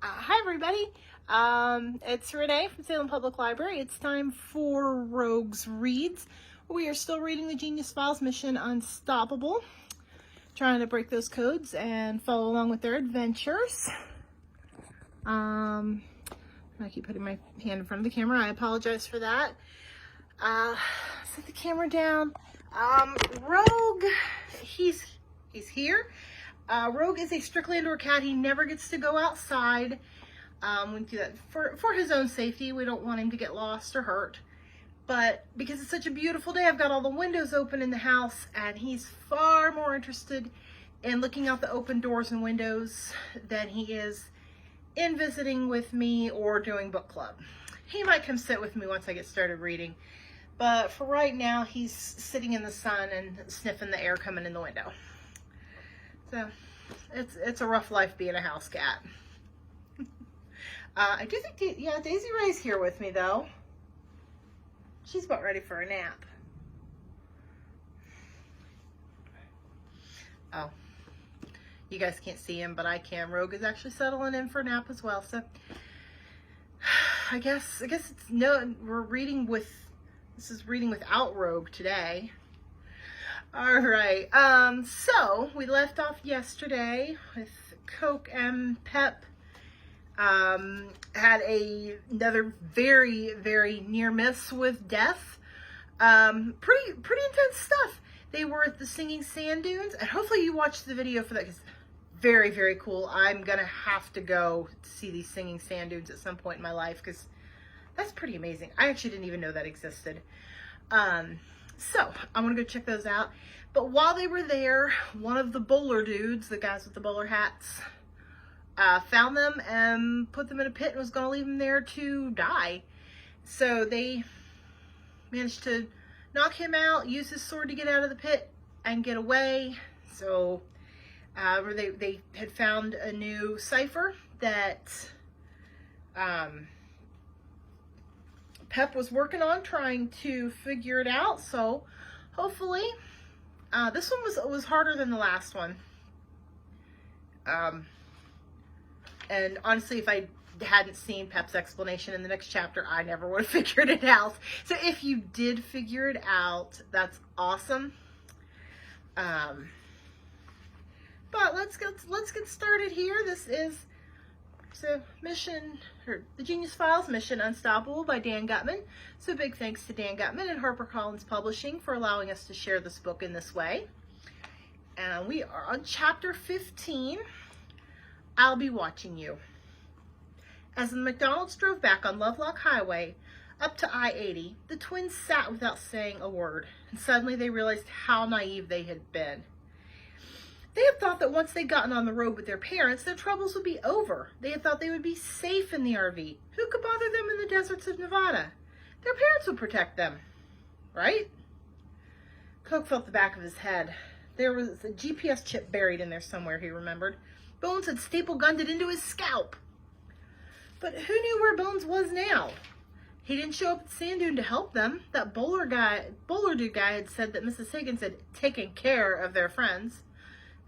Hi everybody, it's Renee from Salem Public Library. It's time for Rogues Reads. We are still reading the Genius Files Mission Unstoppable, trying to break those codes and follow along with their adventures. I keep putting my hand in front of the camera. I apologize for that. Set the camera down. Rogue, he's here. Rogue is a strictly indoor cat. He never gets to go outside. We do that for his own safety. We don't want him to get lost or hurt. But because it's such a beautiful day, I've got all the windows open in the house, and he's far more interested in looking out the open doors and windows than he is in visiting with me or doing book club. He might come sit with me once I get started reading, but for right now, he's sitting in the sun and sniffing the air coming in the window. So it's a rough life being a house cat. I do think, Daisy Ray's here with me though. She's about ready for a nap. Oh, you guys can't see him, but I can. Rogue is actually settling in for a nap as well. So I guess it's this is reading without Rogue today. All right, so we left off yesterday with Coke and Pep. Had another very, very near miss with death. Pretty intense stuff. They were at the Singing Sand Dunes, and hopefully you watched the video for that, because very, very cool. I'm gonna have to go see these Singing Sand Dunes at some point in my life, because that's pretty amazing. I actually didn't even know that existed. So I'm gonna go check those out. But while they were there, one of the bowler dudes, the guys with the bowler hats, found them and put them in a pit and was gonna leave them there to die. So they managed to knock him out, use his sword to get out of the pit and get away. So they had found a new cipher that Pep was working on, trying to figure it out. So hopefully, this one was harder than the last one. And honestly, if I hadn't seen Pep's explanation in the next chapter, I never would have figured it out. So if you did figure it out, that's awesome. But let's get started here. This is the Genius Files Mission Unstoppable by Dan Gutman. So big thanks to Dan Gutman and HarperCollins Publishing for allowing us to share this book in this way. And we are on chapter 15. I'll be watching you. As the McDonald's drove back on Lovelock Highway up to I-80, the twins sat without saying a word, and suddenly they realized how naive they had been. They had thought that once they'd gotten on the road with their parents, their troubles would be over. They had thought they would be safe in the RV. Who could bother them in the deserts of Nevada? Their parents would protect them, right? Coke felt the back of his head. There was a GPS chip buried in there somewhere, he remembered. Bones had staple gunned it into his scalp. But who knew where Bones was now? He didn't show up at Sand Dune to help them. That bowler dude guy had said that Mrs. Higgins had taken care of their friends.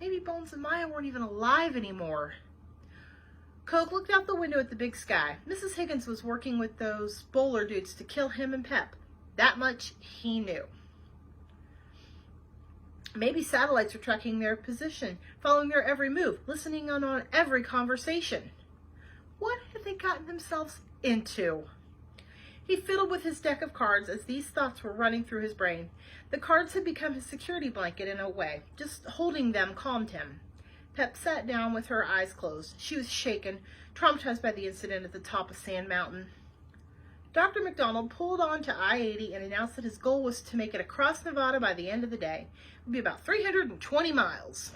Maybe Bones and Maya weren't even alive anymore. Coke looked out the window at the big sky. Mrs. Higgins was working with those bowler dudes to kill him and Pep. That much he knew. Maybe satellites were tracking their position, following their every move, listening in on every conversation. What had they gotten themselves into? He fiddled with his deck of cards as these thoughts were running through his brain. The cards had become his security blanket in a way. Just holding them calmed him. Pep sat down with her eyes closed. She was shaken, traumatized by the incident at the top of Sand Mountain. Dr. McDonald pulled on to I-80 and announced that his goal was to make it across Nevada by the end of the day. It would be about 320 miles.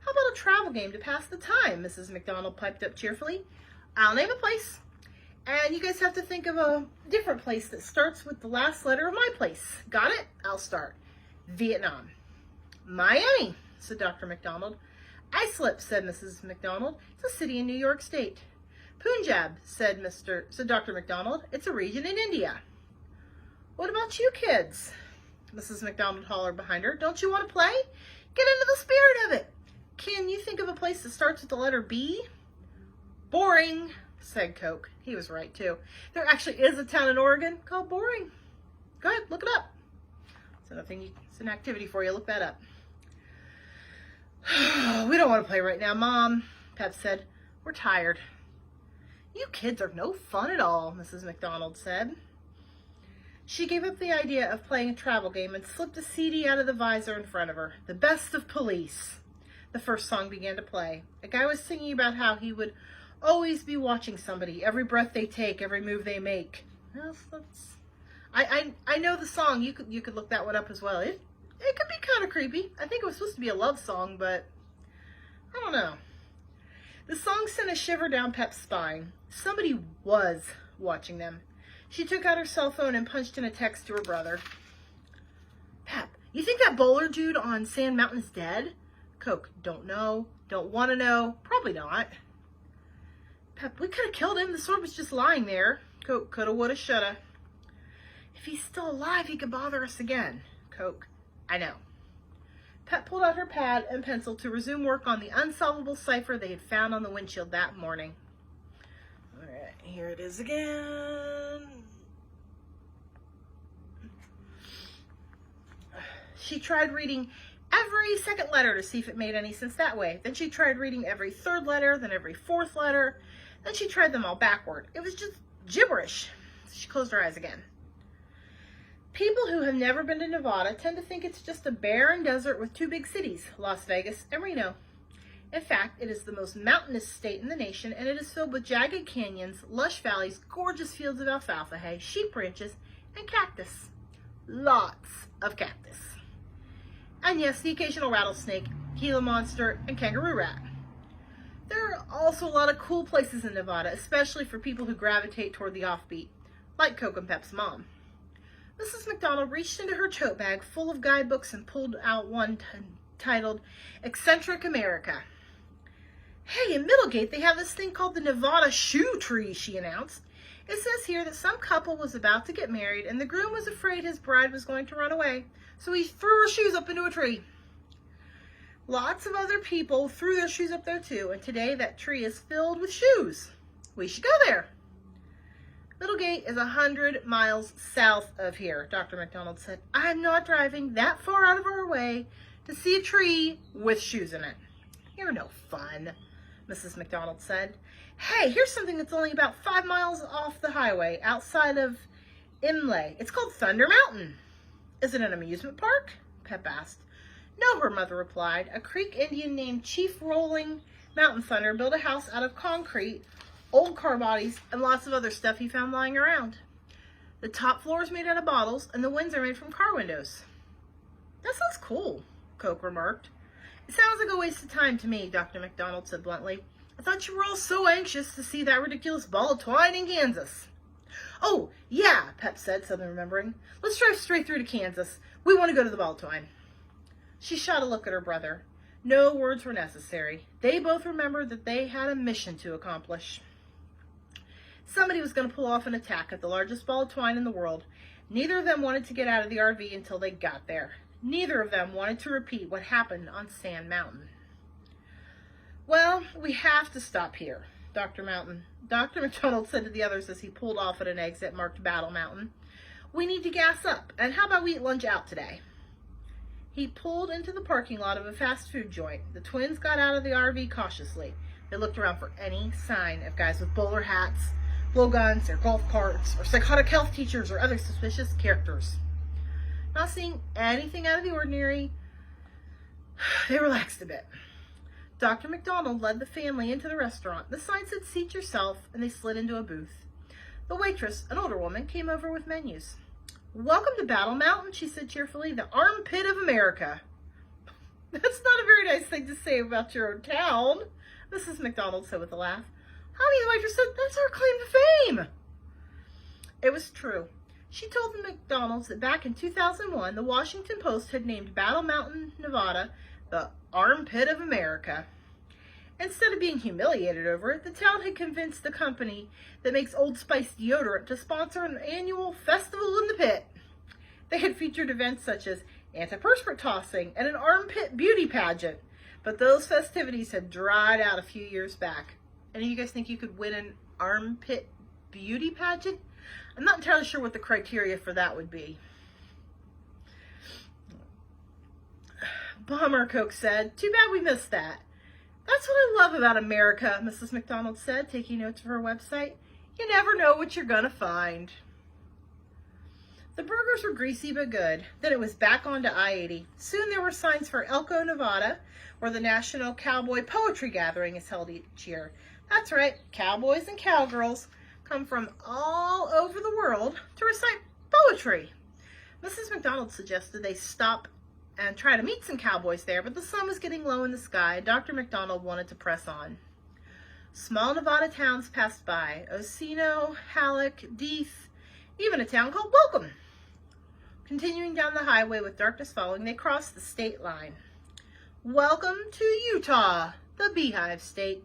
How about a travel game to pass the time? Mrs. McDonald piped up cheerfully. I'll name a place, and you guys have to think of a different place that starts with the last letter of my place. Got it? I'll start. Vietnam. Miami, said Dr. McDonald. Islip, said Mrs. McDonald. It's a city in New York State. Punjab, said Dr. McDonald. It's a region in India. What about you kids? Mrs. McDonald hollered behind her. Don't you want to play? Get into the spirit of it. Can you think of a place that starts with the letter B? Boring, said Coke. He was right, too. There actually is a town in Oregon called Boring. Go ahead, look it up. It's an activity for you. Look that up. We don't want to play right now, Mom, Pep said. We're tired. You kids are no fun at all, Mrs. McDonald said. She gave up the idea of playing a travel game and slipped a CD out of the visor in front of her. The Best of Police. The first song began to play. A guy was singing about how he would always be watching somebody, every breath they take, every move they make. I know the song. You could look that one up as well. It could be kind of creepy. I think it was supposed to be a love song, but I don't know. The song sent a shiver down Pep's spine. Somebody was watching them. She took out her cell phone and punched in a text to her brother. Pep, you think that bowler dude on Sand Mountain's dead? Coke, don't know. Don't want to know. Probably not. Pep, we could have killed him. The sword was just lying there. Coke, coulda, woulda, shoulda. If he's still alive, he could bother us again. Coke, I know. Pep pulled out her pad and pencil to resume work on the unsolvable cipher they had found on the windshield that morning. All right, here it is again. She tried reading every second letter to see if it made any sense that way. Then she tried reading every third letter, then every fourth letter. Then she tried them all backward. It was just gibberish. She closed her eyes again. People who have never been to Nevada tend to think it's just a barren desert with two big cities, Las Vegas and Reno. In fact, it is the most mountainous state in the nation, and it is filled with jagged canyons, lush valleys, gorgeous fields of alfalfa hay, sheep ranches, and cactus. Lots of cactus. And yes, the occasional rattlesnake, Gila monster, and kangaroo rat. There are also a lot of cool places in Nevada, especially for people who gravitate toward the offbeat, like Coke and Pep's mom. Mrs. McDonald reached into her tote bag full of guidebooks and pulled out one titled Eccentric America. Hey, in Middlegate, they have this thing called the Nevada Shoe Tree, she announced. It says here that some couple was about to get married, and the groom was afraid his bride was going to run away, so he threw her shoes up into a tree. Lots of other people threw their shoes up there too, and today that tree is filled with shoes. We should go there. Middlegate is 100 miles south of here, Dr. McDonald said. I'm not driving that far out of our way to see a tree with shoes in it. You're no fun, Mrs. McDonald said. Hey, here's something that's only about 5 miles off the highway outside of Imlay. It's called Thunder Mountain. Is it an amusement park? Pep asked. No, her mother replied. A Creek Indian named Chief Rolling Mountain Thunder built a house out of concrete, old car bodies, and lots of other stuff he found lying around. The top floor is made out of bottles, and the windows are made from car windows. That sounds cool, Coke remarked. It sounds like a waste of time to me, Dr. McDonald said bluntly. I thought you were all so anxious to see that ridiculous ball of twine in Kansas. Oh, yeah, Pep said, suddenly remembering. Let's drive straight through to Kansas. We want to go to the ball of twine. She shot a look at her brother. No words were necessary. They both remembered that they had a mission to accomplish. Somebody was going to pull off an attack at the largest ball of twine in the world. Neither of them wanted to get out of the RV until they got there. Neither of them wanted to repeat what happened on Sand Mountain. Well, we have to stop here, Dr. McDonald said to the others as he pulled off at an exit marked Battle Mountain. We need to gas up, and how about we eat lunch out today? He pulled into the parking lot of a fast food joint. The twins got out of the RV cautiously. They looked around for any sign of guys with bowler hats, blowguns, or golf carts, or psychotic health teachers, or other suspicious characters. Not seeing anything out of the ordinary, they relaxed a bit. Dr. McDonald led the family into the restaurant. The sign said, "Seat yourself," and they slid into a booth. The waitress, an older woman, came over with menus. "Welcome to Battle Mountain," she said cheerfully, "the armpit of America." That's not a very nice thing to say about your own town, Mrs. McDonald said with a laugh. Honey, the waitress said, that's our claim to fame. It was true. She told the McDonalds that back in 2001, the Washington Post had named Battle Mountain, Nevada, the armpit of America. Instead of being humiliated over it, the town had convinced the company that makes Old Spice deodorant to sponsor an annual festival in the pit. They had featured events such as antiperspirant tossing and an armpit beauty pageant, but those festivities had dried out a few years back. Any of you guys think you could win an armpit beauty pageant? I'm not entirely sure what the criteria for that would be. Bummer, Coke said. Too bad we missed that. That's what I love about America, Mrs. McDonald said, taking notes of her website. You never know what you're gonna find. The burgers were greasy but good. Then it was back onto I-80. Soon there were signs for Elko, Nevada, where the National Cowboy Poetry Gathering is held each year. That's right, cowboys and cowgirls come from all over the world to recite poetry. Mrs. McDonald suggested they stop and try to meet some cowboys there, but the sun was getting low in the sky, and Dr. McDonald wanted to press on. Small Nevada towns passed by, Osino, Halleck, Death, even a town called Welcome. Continuing down the highway with darkness following, they crossed the state line. Welcome to Utah, the Beehive State.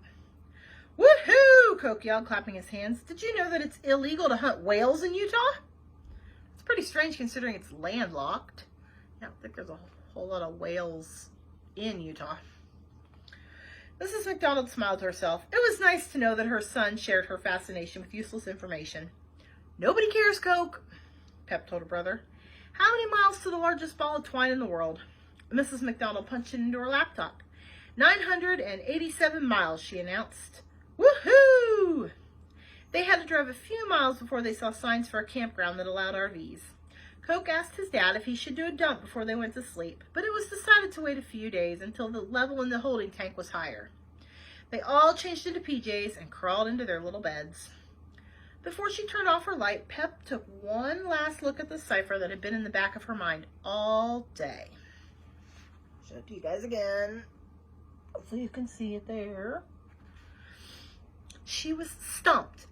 Woohoo! Coke yelled, clapping his hands. Did you know that it's illegal to hunt whales in Utah? It's pretty strange considering it's landlocked. I don't think there's a whole lot of whales in Utah. Mrs. McDonald smiled to herself. It was nice to know that her son shared her fascination with useless information. Nobody cares, Coke, Pep told her brother. How many miles to the largest ball of twine in the world? Mrs. McDonald punched it into her laptop. 987 miles, she announced. Woohoo! They had to drive a few miles before they saw signs for a campground that allowed RVs. Coke asked his dad if he should do a dump before they went to sleep, but it was decided to wait a few days until the level in the holding tank was higher. They all changed into PJs and crawled into their little beds. Before she turned off her light, Pep took one last look at the cipher that had been in the back of her mind all day. Show it to you guys again. Hopefully you can see it there. She was stumped.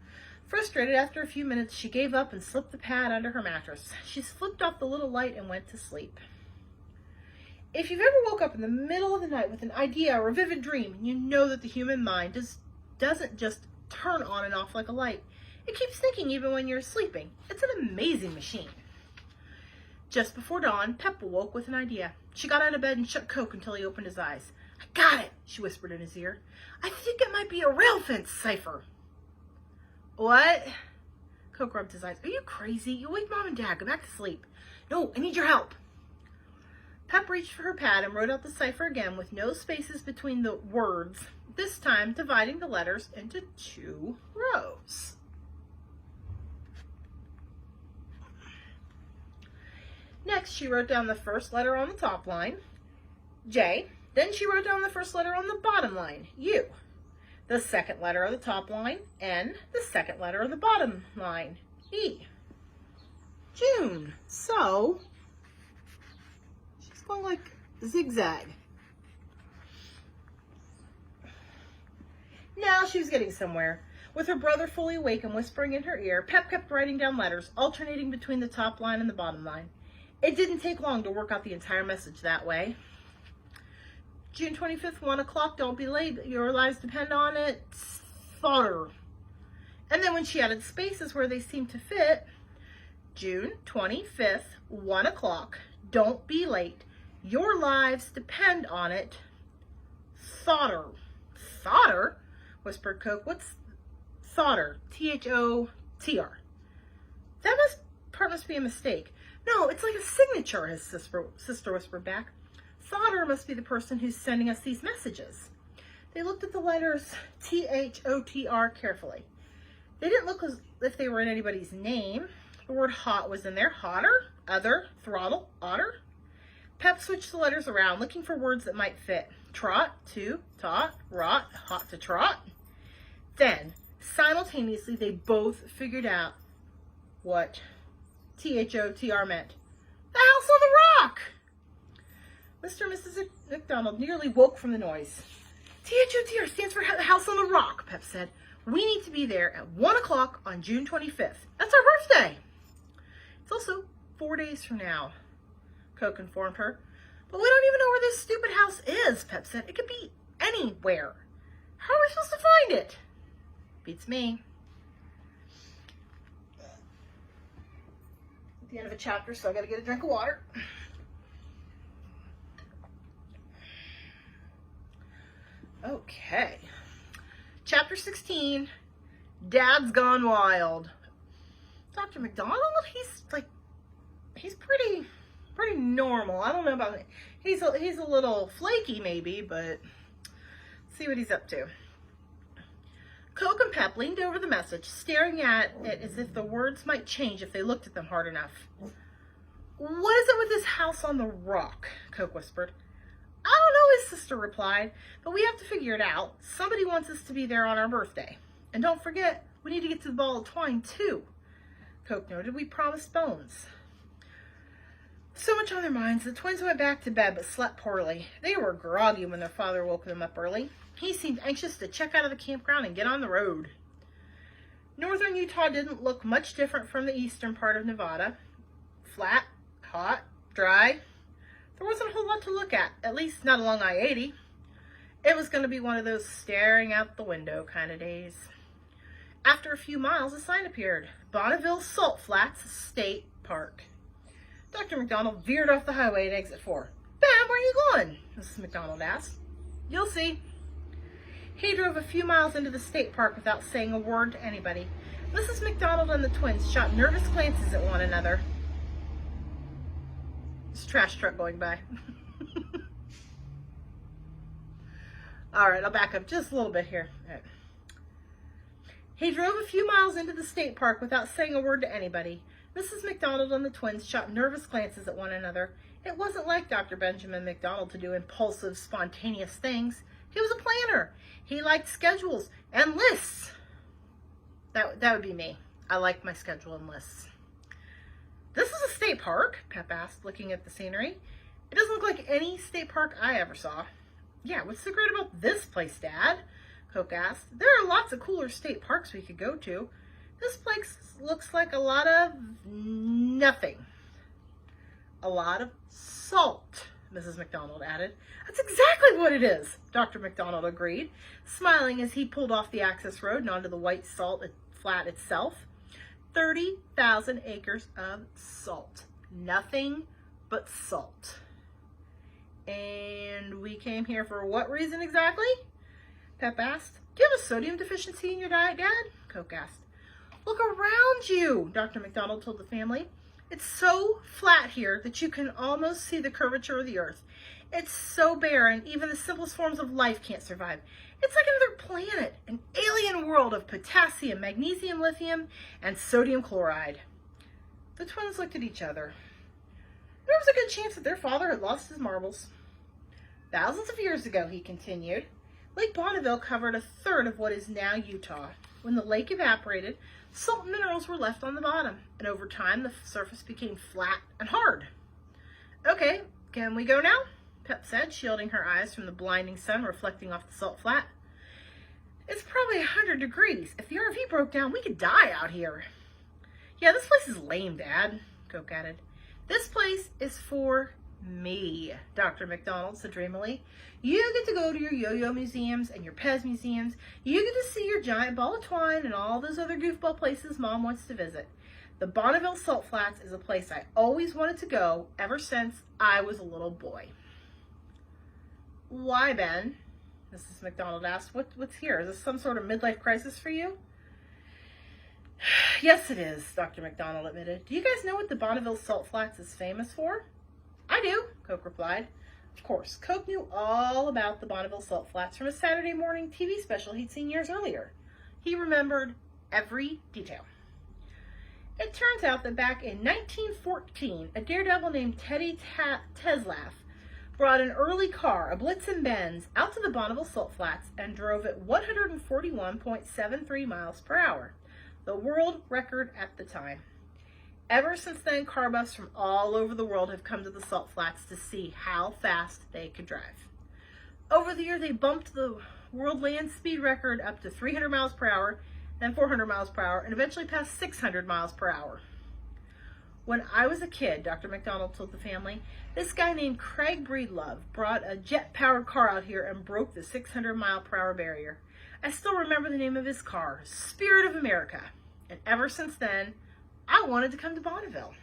Frustrated, after a few minutes, she gave up and slipped the pad under her mattress. She flipped off the little light and went to sleep. If you've ever woke up in the middle of the night with an idea or a vivid dream, you know that the human mind doesn't just turn on and off like a light. It keeps thinking even when you're sleeping. It's an amazing machine. Just before dawn, Pep awoke with an idea. She got out of bed and shook Coke until he opened his eyes. I got it, she whispered in his ear. I think it might be a rail fence cipher. What? Coke rubbed his eyes. Are you crazy? You wake Mom and Dad. Go back to sleep. No, I need your help. Pep reached for her pad and wrote out the cipher again with no spaces between the words, this time dividing the letters into 2 rows. Next, she wrote down the first letter on the top line, J. Then she wrote down the first letter on the bottom line, U. The second letter of the top line, N. The second letter of the bottom line, E. June. So, she's going like zigzag. Now she was getting somewhere. With her brother fully awake and whispering in her ear, Pep kept writing down letters, alternating between the top line and the bottom line. It didn't take long to work out the entire message that way. June 25th, 1 o'clock, don't be late. Your lives depend on it. Fodder. And then when she added spaces where they seemed to fit, June 25th, 1 o'clock, don't be late. Your lives depend on it. Thoughter. Thoughter? Whispered Coke. What's thoughter? T-H-O-T-R. That part must be a mistake. No, it's like a signature, his sister whispered back. Thoughter must be the person who's sending us these messages. They looked at the letters T-H-O-T-R carefully. They didn't look as if they were in anybody's name. The word hot was in there. Hotter, other, throttle, otter. Pep switched the letters around, looking for words that might fit. Trot, to, tot, rot, hot to trot. Then, simultaneously, they both figured out what T-H-O-T-R meant. The house on the rock! Mr. and Mrs. McDonald nearly woke from the noise. T-H-O-T-R stands for the house on the rock, Pep said. We need to be there at 1 o'clock on June 25th. That's our birthday. It's also 4 days from now, Coke informed her. But we don't even know where this stupid house is, Pep said. It could be anywhere. How are we supposed to find it? Beats me. At the end of a chapter, so I gotta get a drink of water. Okay. Chapter 16, Dad's Gone Wild. Dr. McDonald, he's pretty normal. I don't know about it. He's a little flaky maybe, but see what he's up to. Coke and Pep leaned over the message, staring at it as if the words might change if they looked at them hard enough. What is it with this house on the rock? Coke whispered. I don't know, his sister replied, but we have to figure it out. Somebody wants us to be there on our birthday. And don't forget, we need to get to the ball of twine too. Coke noted, we promised Bones. So much on their minds, the twins went back to bed but slept poorly. They were groggy when their father woke them up early. He seemed anxious to check out of the campground and get on the road. Northern Utah didn't look much different from the eastern part of Nevada. Flat, hot, dry. There wasn't a whole lot to look at least not along I-80. It was going to be one of those staring out the window kind of days. After a few miles, a sign appeared. Bonneville Salt Flats State Park. Dr. McDonald veered off the highway at exit 4. Ben, where are you going? Mrs. McDonald asked. You'll see. He drove a few miles into the state park without saying a word to anybody. Mrs. McDonald and the twins shot nervous glances at one another. There's a trash truck going by. All right, I'll back up just a little bit here. All right. He drove a few miles into the state park without saying a word to anybody. Mrs. McDonald and the twins shot nervous glances at one another. It wasn't like Dr. Benjamin McDonald to do impulsive, spontaneous things. He was a planner. He liked schedules and lists. That would be me. I like my schedule and lists. This is a state park? Pep asked, looking at the scenery. It doesn't look like any state park I ever saw. Yeah, what's so great about this place, Dad? Coke asked. There are lots of cooler state parks we could go to. This place looks like a lot of nothing. A lot of salt, Mrs. McDonald added. That's exactly what it is, Dr. McDonald agreed, smiling as he pulled off the access road and onto the white salt flat itself. 30,000 acres of salt. Nothing but salt. And we came here for what reason exactly? Pep asked. Do you have a sodium deficiency in your diet, Dad? Coke asked. Look around you, Dr. McDonald told the family. It's so flat here that you can almost see the curvature of the earth. It's so barren, even the simplest forms of life can't survive. It's like another planet, an alien world of potassium, magnesium, lithium, and sodium chloride. The twins looked at each other. There was a good chance that their father had lost his marbles. Thousands of years ago, he continued, Lake Bonneville covered a third of what is now Utah. When the lake evaporated, salt minerals were left on the bottom, and over time the surface became flat and hard. Okay, can we go now? Pep said, shielding her eyes from the blinding sun reflecting off the salt flat. It's probably 100 degrees. If the RV broke down, we could die out here. Yeah, this place is lame, Dad, Coke added. This place is for me, Dr. McDonald said dreamily. You get to go to your yo-yo museums and your Pez museums. You get to see your giant ball of twine and all those other goofball places Mom wants to visit. The Bonneville Salt Flats is a place I always wanted to go ever since I was a little boy. Why, Ben? Mrs. McDonald asked. What's here? Is this some sort of midlife crisis for you? Yes, it is, Dr. McDonald admitted. Do you guys know what the Bonneville Salt Flats is famous for? I do, Coke replied. Of course, Coke knew all about the Bonneville Salt Flats from a Saturday morning TV special he'd seen years earlier. He remembered every detail. It turns out that back in 1914, a daredevil named Teddy Teslaff brought an early car, a Blitzen Benz, out to the Bonneville Salt Flats and drove at 141.73 miles per hour, the world record at the time. Ever since then, car buffs from all over the world have come to the Salt Flats to see how fast they could drive. Over the year, they bumped the world land speed record up to 300 miles per hour, then 400 miles per hour, and eventually past 600 miles per hour. When I was a kid, Dr. McDonald told the family, this guy named Craig Breedlove brought a jet-powered car out here and broke the 600 mile per hour barrier. I still remember the name of his car, Spirit of America. And ever since then, I wanted to come to Bonneville.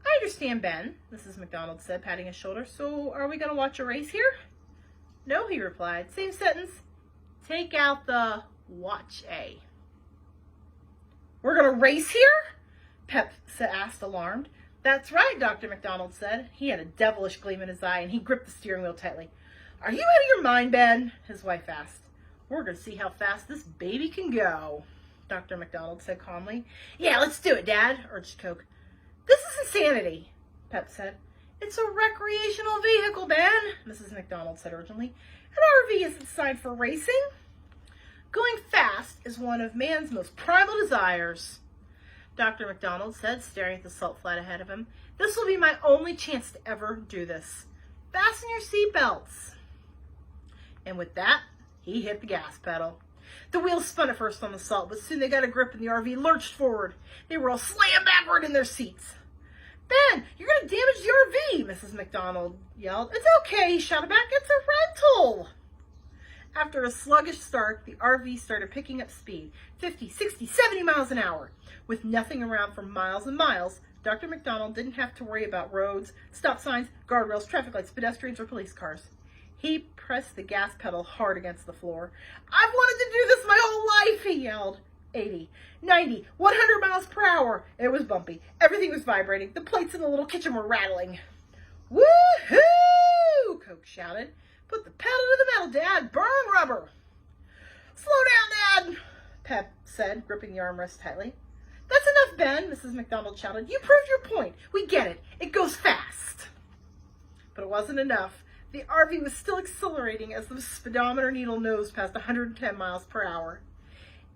I understand, Ben, Mrs. McDonald said, patting his shoulder. So are we going to watch a race here? No, he replied. Same sentence, Take out the watch A. We're going to race here? Pep asked, alarmed. That's right, Dr. McDonald said. He had a devilish gleam in his eye, and he gripped the steering wheel tightly. Are you out of your mind, Ben? His wife asked. We're going to see how fast this baby can go, Dr. McDonald said calmly. Yeah, let's do it, Dad, urged Coke. This is insanity, Pep said. It's a recreational vehicle, Ben, Mrs. McDonald said urgently. An RV isn't designed for racing. Going fast is one of man's most primal desires, Dr. McDonald said, staring at the salt flat ahead of him. This will be my only chance to ever do this. Fasten your seatbelts. And with that, he hit the gas pedal. The wheels spun at first on the salt, but soon they got a grip and the RV lurched forward. They were all slammed backward in their seats. Ben, you're going to damage the RV, Mrs. McDonald yelled. It's okay, he shouted back. It's a rental. After a sluggish start, the RV started picking up speed, 50, 60, 70 miles an hour. With nothing around for miles and miles, Dr. McDonald didn't have to worry about roads, stop signs, guardrails, traffic lights, pedestrians, or police cars. He pressed the gas pedal hard against the floor. I've wanted to do this my whole life, he yelled. 80, 90, 100 miles per hour. It was bumpy. Everything was vibrating. The plates in the little kitchen were rattling. Woo-hoo! Coke shouted. Put the pedal to the metal, Dad. Burn rubber. Slow down, Dad, Pep said, gripping the armrest tightly. That's enough, Ben, Mrs. McDonald shouted. You proved your point. We get it. It goes fast. But it wasn't enough. The RV was still accelerating as the speedometer needle nosed past 110 miles per hour.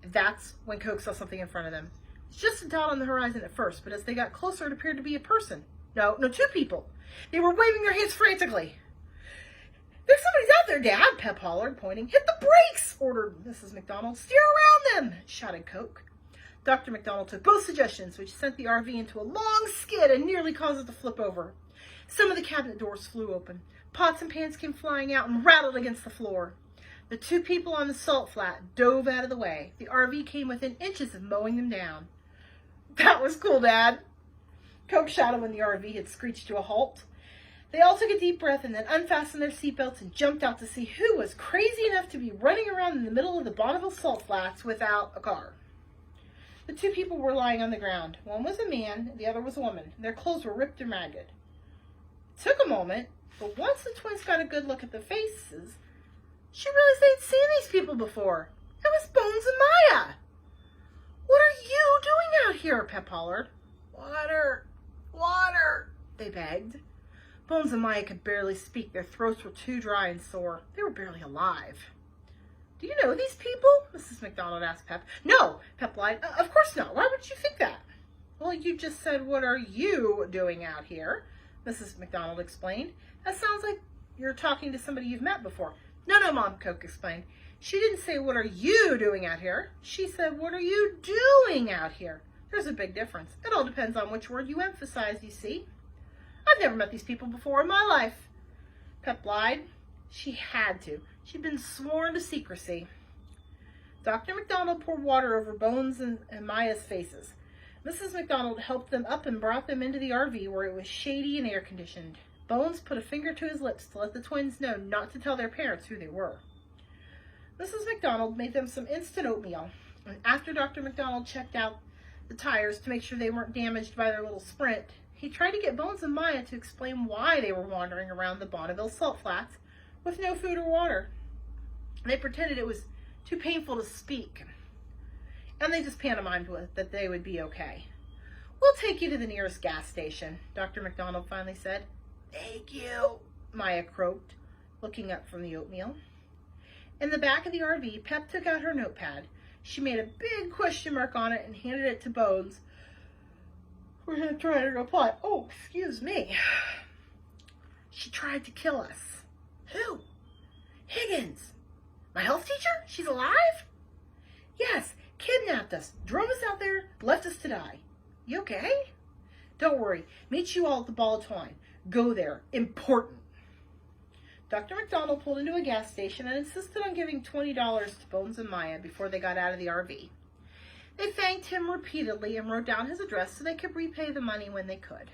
That's when Coke saw something in front of them. It's just a dot on the horizon at first, but as they got closer, it appeared to be a person. No, two people. They were waving their hands frantically. There's somebody's out there, Dad, Pep hollered, pointing. Hit the brakes, ordered Mrs. McDonald. Steer around them, shouted Coke. Dr. McDonald took both suggestions, which sent the RV into a long skid and nearly caused it to flip over. Some of the cabinet doors flew open. Pots and pans came flying out and rattled against the floor. The two people on the salt flat dove out of the way. The RV came within inches of mowing them down. That was cool, Dad, Coke shouted when the RV had screeched to a halt. They all took a deep breath and then unfastened their seatbelts and jumped out to see who was crazy enough to be running around in the middle of the Bonneville salt flats without a car. The two people were lying on the ground. One was a man, the other was a woman. Their clothes were ripped and ragged. It took a moment, but once the twins got a good look at the faces, she realized they'd seen these people before. It was Bones and Maya. What are you doing out here? Pep hollered. Water, they begged. Bones and Maya could barely speak. Their throats were too dry and sore. They were barely alive. Do you know these people? Mrs. McDonald asked Pep. No, Pep lied. Of course not. Why would you think that? Well, you just said, what are you doing out here? Mrs. McDonald explained. That sounds like you're talking to somebody you've met before. No, Mom, Coke explained. She didn't say, what are you doing out here? She said, what are you doing out here? There's a big difference. It all depends on which word you emphasize, you see. I've never met these people before in my life. Pep lied. She had to. She'd been sworn to secrecy. Dr. McDonald poured water over Bones and Maya's faces. Mrs. McDonald helped them up and brought them into the RV where it was shady and air-conditioned. Bones put a finger to his lips to let the twins know not to tell their parents who they were. Mrs. McDonald made them some instant oatmeal, and after Dr. McDonald checked out the tires to make sure they weren't damaged by their little sprint, he tried to get Bones and Maya to explain why they were wandering around the Bonneville salt flats with no food or water. They pretended it was too painful to speak, and they just pantomimed that they would be okay. We'll take you to the nearest gas station, Dr. McDonald finally said. Thank you, Maya croaked, looking up from the oatmeal. In the back of the RV, Pep took out her notepad. She made a big question mark on it and handed it to Bones. We're going to try to reply. Oh, excuse me. She tried to kill us. Who? Higgins. My health teacher? She's alive? Yes, kidnapped us, drove us out there, left us to die. You okay? Don't worry. Meet you all at the Ball of Twine. Go there. Important. Dr. McDonald pulled into a gas station and insisted on giving $20 to Bones and Maya before they got out of the RV. They thanked him repeatedly and wrote down his address so they could repay the money when they could.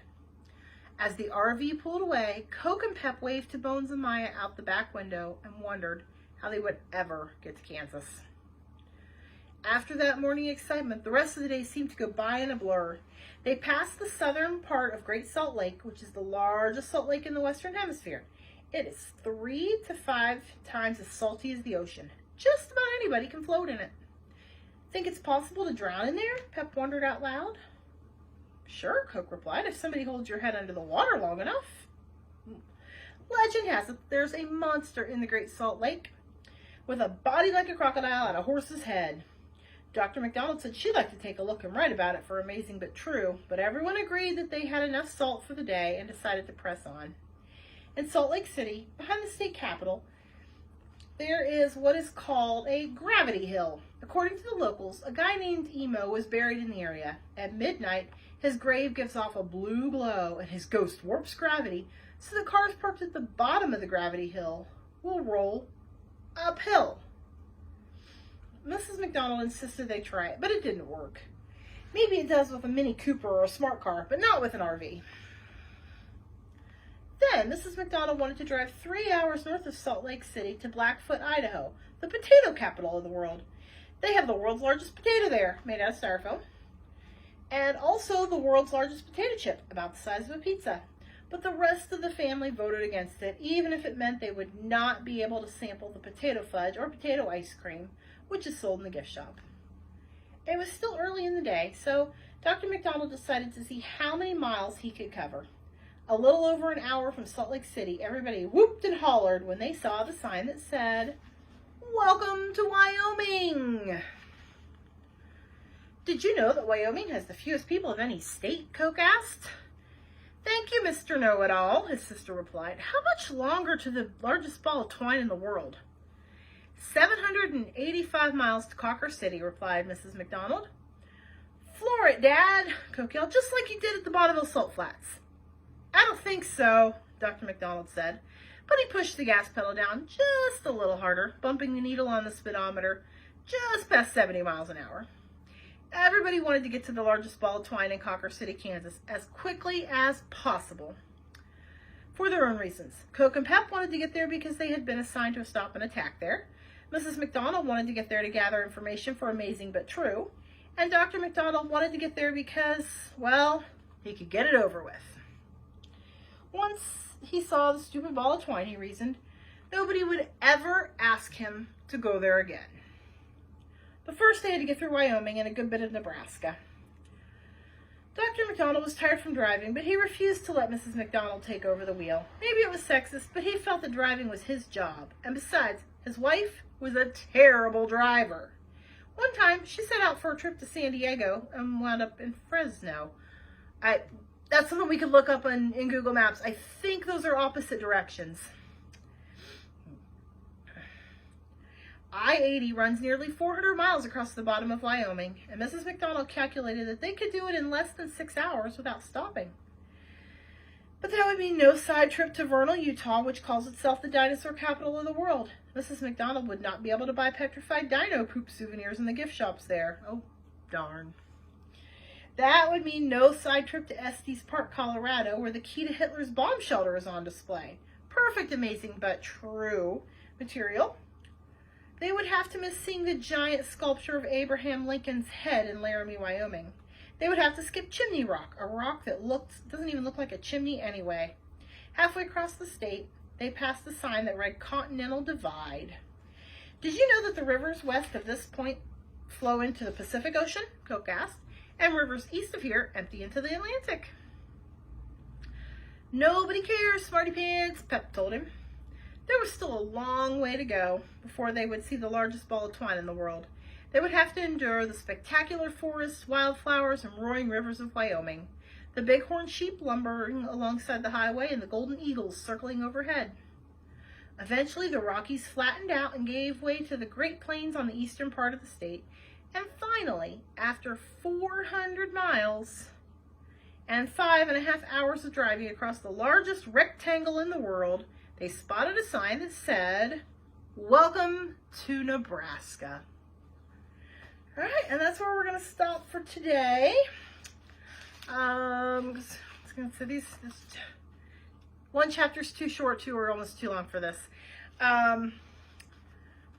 As the RV pulled away, Coke and Pep waved to Bones and Maya out the back window and wondered how they would ever get to Kansas. After that morning excitement, the rest of the day seemed to go by in a blur. They passed the southern part of Great Salt Lake, which is the largest salt lake in the Western Hemisphere. It is 3 to 5 times as salty as the ocean. Just about anybody can float in it. Think it's possible to drown in there? Pep wondered out loud. Sure, Coke replied, if somebody holds your head under the water long enough. Legend has it there's a monster in the Great Salt Lake with a body like a crocodile and a horse's head. Dr. McDonald said she'd like to take a look and write about it for Amazing But True, but everyone agreed that they had enough salt for the day and decided to press on. In Salt Lake City, behind the state capitol, there is what is called a gravity hill. According to the locals, a guy named Emo was buried in the area. At midnight, his grave gives off a blue glow and his ghost warps gravity, so the cars parked at the bottom of the gravity hill will roll uphill. Mrs. McDonald insisted they try it, but it didn't work. Maybe it does with a Mini Cooper or a smart car, but not with an RV. Then, Mrs. McDonald wanted to drive 3 hours north of Salt Lake City to Blackfoot, Idaho, the potato capital of the world. They have the world's largest potato there, made out of styrofoam, and also the world's largest potato chip, about the size of a pizza. But the rest of the family voted against it, even if it meant they would not be able to sample the potato fudge or potato ice cream, which is sold in the gift shop. It was still early in the day, so Dr. McDonald decided to see how many miles he could cover. A little over an hour from Salt Lake City, everybody whooped and hollered when they saw the sign that said, "Welcome to Wyoming!" Did you know that Wyoming has the fewest people of any state? Coke asked. Thank you, Mr. Know-It-All, his sister replied. How much longer to the largest ball of twine in the world? 785 miles to Cawker City, replied Mrs. McDonald. Floor it, Dad, Coke yelled, just like you did at the Bonneville Salt Flats. I don't think so, Dr. McDonald said, but he pushed the gas pedal down just a little harder, bumping the needle on the speedometer just past 70 miles an hour. Everybody wanted to get to the largest ball of twine in Cawker City, Kansas, as quickly as possible. For their own reasons. Coke and Pep wanted to get there because they had been assigned to a stop and attack there. Mrs. McDonald wanted to get there to gather information for Amazing But True. And Dr. McDonald wanted to get there because, well, he could get it over with. Once he saw the stupid ball of twine, he reasoned, nobody would ever ask him to go there again. But first they had to get through Wyoming and a good bit of Nebraska. Dr. McDonald was tired from driving, but he refused to let Mrs. McDonald take over the wheel. Maybe it was sexist, but he felt that driving was his job. And besides, his wife was a terrible driver. One time, she set out for a trip to San Diego and wound up in Fresno. That's something we could look up in Google Maps. I think those are opposite directions. I-80 runs nearly 400 miles across the bottom of Wyoming, and Mrs. McDonald calculated that they could do it in less than 6 hours without stopping. But that would mean no side trip to Vernal, Utah, which calls itself the dinosaur capital of the world. Mrs. McDonald would not be able to buy petrified dino poop souvenirs in the gift shops there. Oh, darn. That would mean no side trip to Estes Park, Colorado, where the key to Hitler's bomb shelter is on display. Perfect, Amazing But True material. They would have to miss seeing the giant sculpture of Abraham Lincoln's head in Laramie, Wyoming. They would have to skip Chimney Rock, a rock that doesn't even look like a chimney anyway. Halfway across the state, they passed a sign that read Continental Divide. Did you know that the rivers west of this point flow into the Pacific Ocean? Coke asked. And rivers east of here empty into the Atlantic. Nobody cares, Smarty Pants, Pep told him. There was still a long way to go before they would see the largest ball of twine in the world. They would have to endure the spectacular forests, wildflowers, and roaring rivers of Wyoming, the bighorn sheep lumbering alongside the highway, and the golden eagles circling overhead. Eventually, the Rockies flattened out and gave way to the Great Plains on the eastern part of the state. And finally, after 400 miles and 5.5 hours of driving across the largest rectangle in the world, they spotted a sign that said, "Welcome to Nebraska." All right, and that's where we're going to stop for today. So this one chapter's too short, or almost too long for this.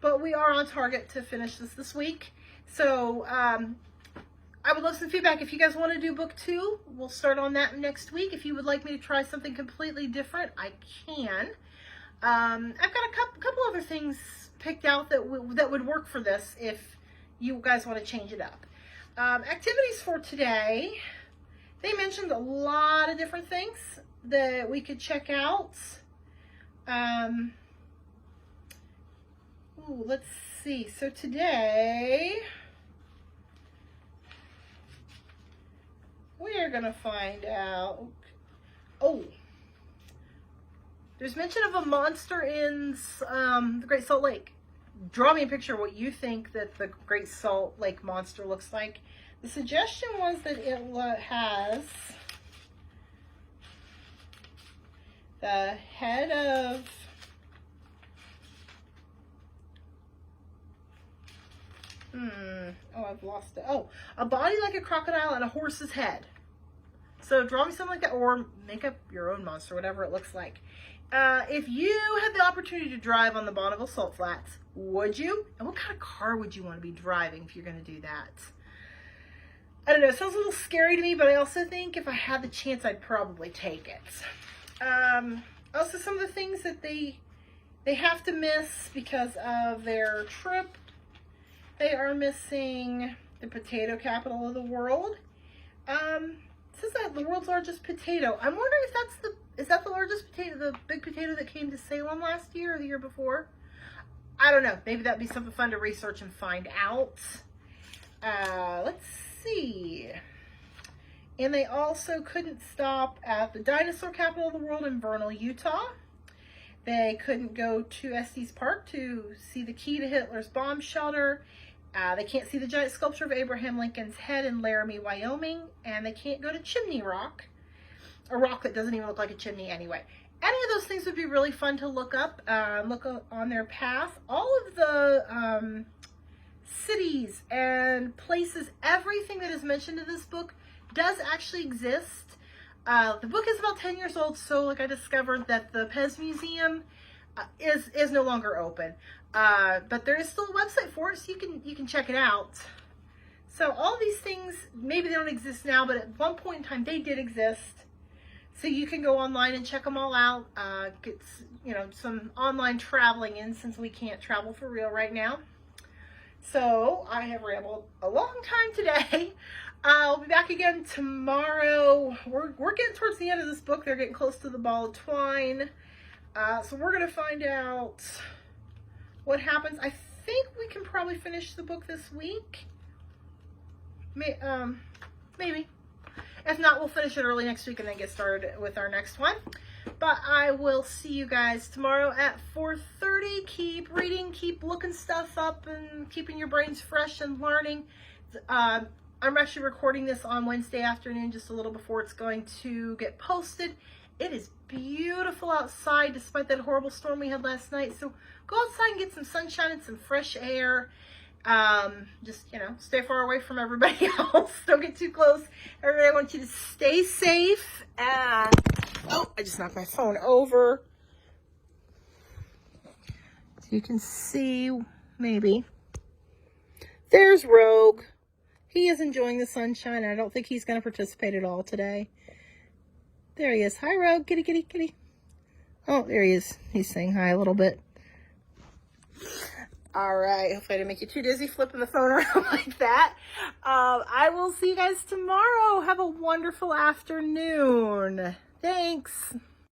but we are on target to finish this week. So I would love some feedback. If you guys want to do book 2, we'll start on that next week. If you would like me to try something completely different, I can. I've got a couple other things picked out that would work for this if you guys want to change it up. Activities for today, they mentioned a lot of different things that we could check out. Let's see. So today, we are going to find out. Oh, there's mention of a monster in the Great Salt Lake. Draw me a picture of what you think that the Great Salt Lake monster looks like. The suggestion was that it has the head of oh, I've lost it. Oh, a body like a crocodile and a horse's head. So draw me something like that, or make up your own monster, whatever it looks like. If you had the opportunity to drive on the Bonneville Salt Flats, would you? And what kind of car would you want to be driving if you're going to do that? I don't know. It sounds a little scary to me, but I also think if I had the chance, I'd probably take it. Also, some of the things that they have to miss because of their trip. They are missing the potato capital of the world. It says that the world's largest potato. I'm wondering if is that the largest potato, the big potato that came to Salem last year or the year before? I don't know. Maybe that'd be something fun to research and find out. Let's see. And they also couldn't stop at the dinosaur capital of the world in Vernal, Utah. They couldn't go to Estes Park to see the key to Hitler's bomb shelter. They can't see the giant sculpture of Abraham Lincoln's head in Laramie, Wyoming. And they can't go to Chimney Rock, a rock that doesn't even look like a chimney anyway. Any of those things would be really fun to look up, look on their path. All of the cities and places, everything that is mentioned in this book does actually exist. The book is about 10 years old, so like I discovered that the Pez Museum is no longer open. But there is still a website for it, so you can check it out. So all these things, maybe they don't exist now, but at one point in time they did exist. So you can go online and check them all out. Get some online traveling in since we can't travel for real right now. So I have rambled a long time today. I'll be back again tomorrow. We're getting towards the end of this book. They're getting close to the ball of twine. So we're going to find out what happens. I think we can probably finish the book this week. Maybe. If not, we'll finish it early next week and then get started with our next one. But I will see you guys tomorrow at 4:30. Keep reading, keep looking stuff up, and keeping your brains fresh and learning. I'm actually recording this on Wednesday afternoon, just a little before it's going to get posted. It is beautiful outside, despite that horrible storm we had last night. So go outside and get some sunshine and some fresh air. Just, stay far away from everybody else. Don't get too close. Everybody, I want you to stay safe. And, oh, I just knocked my phone over. So you can see, maybe. There's Rogue. He is enjoying the sunshine. I don't think he's going to participate at all today. There he is. Hi, Rogue. Kitty, kitty, kitty. Oh, there he is. He's saying hi a little bit. All right. Hopefully I didn't make you too dizzy flipping the phone around like that. I will see you guys tomorrow. Have a wonderful afternoon. Thanks.